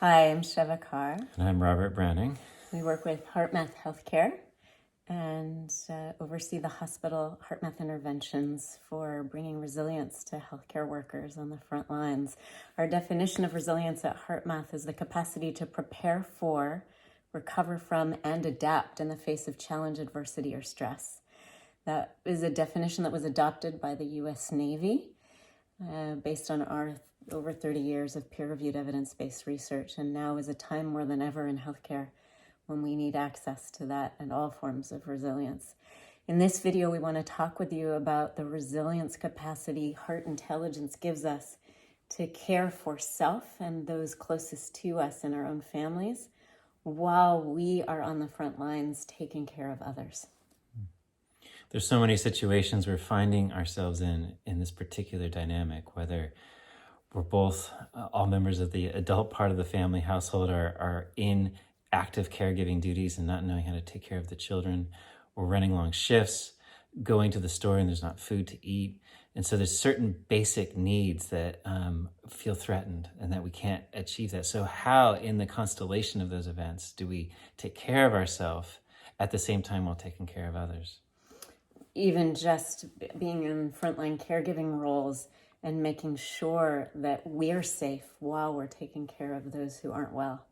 Hi, I'm Sheva Carr. And I'm Robert Browning. We work with HeartMath Healthcare and oversee the hospital HeartMath interventions for bringing resilience to healthcare workers on the front lines. Our definition of resilience at HeartMath is the capacity to prepare for, recover from, and adapt in the face of challenge, adversity, or stress. That is a definition that was adopted by the U.S. Navy based on our over 30 years of peer-reviewed evidence-based research, and now is a time more than ever in healthcare when we need access to that and all forms of resilience. In this video, we want to talk with you about the resilience capacity heart intelligence gives us to care for self and those closest to us in our own families while we are on the front lines taking care of others. There's so many situations we're finding ourselves in this particular dynamic, whether we're both all members of the adult part of the family household are in active caregiving duties and not knowing how to take care of the children. We're running long shifts, going to the store and there's not food to eat. And so there's certain basic needs that feel threatened and that we can't achieve that. So how in the constellation of those events do we take care of ourselves at the same time while taking care of others? Even just being in frontline caregiving roles and making sure that we're safe while we're taking care of those who aren't well.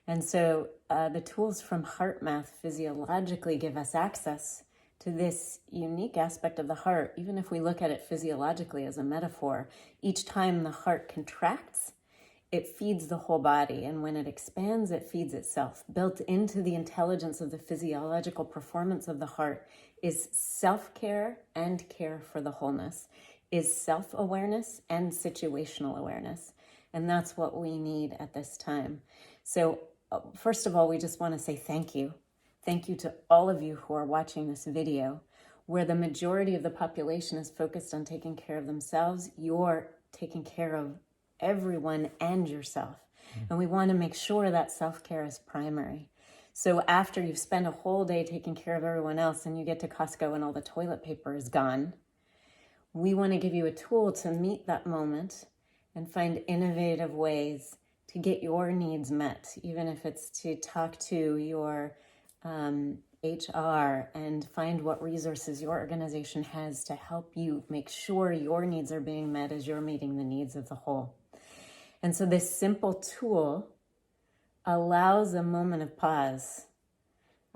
And so the tools from HeartMath physiologically give us access to this unique aspect of the heart. Even if we look at it physiologically as a metaphor, each time the heart contracts, it feeds the whole body. And when it expands, it feeds itself. Built into the intelligence of the physiological performance of the heart is self-care and care for the wholeness, is self-awareness and situational awareness. And that's what we need at this time. So first of all, we just want to say thank you. Thank you to all of you who are watching this video, where the majority of the population is focused on taking care of themselves. You're taking care of everyone and yourself. And we want to make sure that self-care is primary. So after you've spent a whole day taking care of everyone else and you get to Costco and all the toilet paper is gone, we want to give you a tool to meet that moment and find innovative ways to get your needs met, even if it's to talk to your HR and find what resources your organization has to help you make sure your needs are being met as you're meeting the needs of the whole. And so this simple tool allows a moment of pause.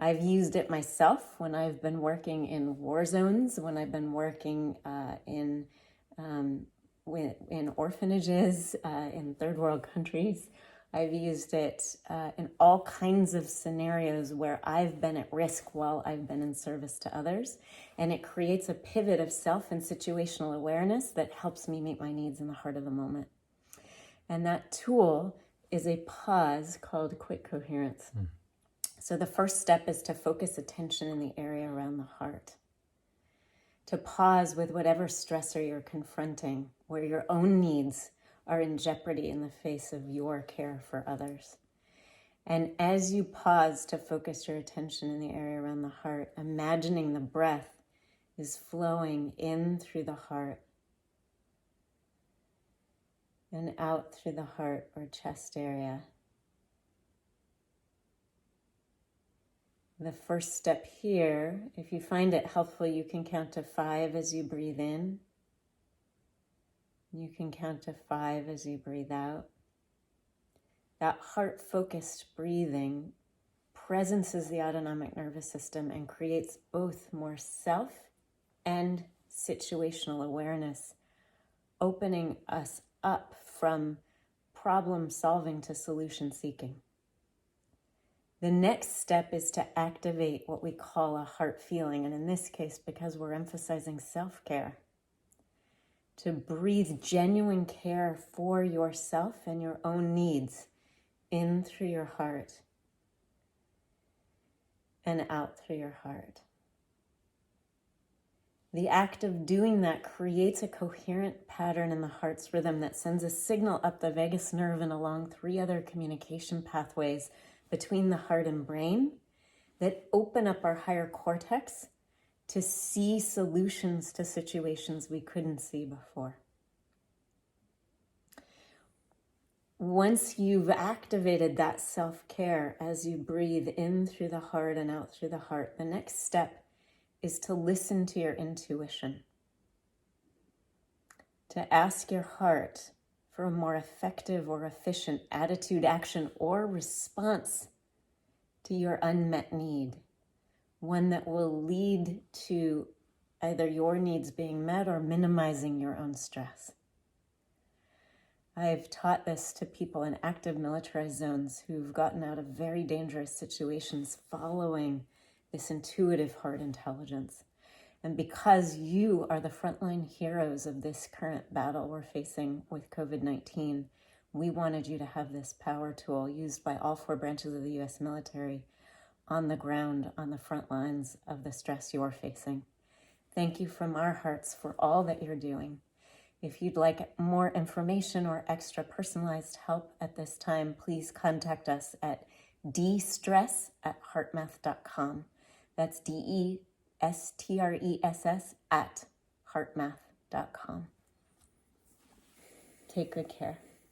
I've used it myself when I've been working in war zones, when I've been working in orphanages, in third world countries. I've used it in all kinds of scenarios where I've been at risk while I've been in service to others. And it creates a pivot of self and situational awareness that helps me meet my needs in the heart of the moment. And that tool is a pause called quick coherence. So the first step is to focus attention in the area around the heart. To pause with whatever stressor you're confronting, where your own needs are in jeopardy in the face of your care for others. And as you pause to focus your attention in the area around the heart, imagining the breath is flowing in through the heart and out through the heart or chest area. The first step here, if you find it helpful, you can count to 5 as you breathe in. You can count to 5 as you breathe out. That heart-focused breathing presences the autonomic nervous system and creates both more self and situational awareness, opening us up from problem solving to solution seeking. The next step is to activate what we call a heart feeling, and in this case, because we're emphasizing self-care, to breathe genuine care for yourself and your own needs in through your heart and out through your heart. The act of doing that creates a coherent pattern in the heart's rhythm that sends a signal up the vagus nerve and along 3 other communication pathways between the heart and brain that open up our higher cortex to see solutions to situations we couldn't see before. Once you've activated that self-care as you breathe in through the heart and out through the heart, the next step is to listen to your intuition, to ask your heart for a more effective or efficient attitude, action, or response to your unmet need, one that will lead to either your needs being met or minimizing your own stress. I've taught this to people in active militarized zones who've gotten out of very dangerous situations following this intuitive heart intelligence. And because you are the frontline heroes of this current battle we're facing with COVID-19, we wanted you to have this power tool used by all 4 branches of the U.S. military on the ground, on the front lines of the stress you're facing. Thank you from our hearts for all that you're doing. If you'd like more information or extra personalized help at this time, please contact us at destress@heartmath.com. That's DESTRESS@heartmath.com. Take good care.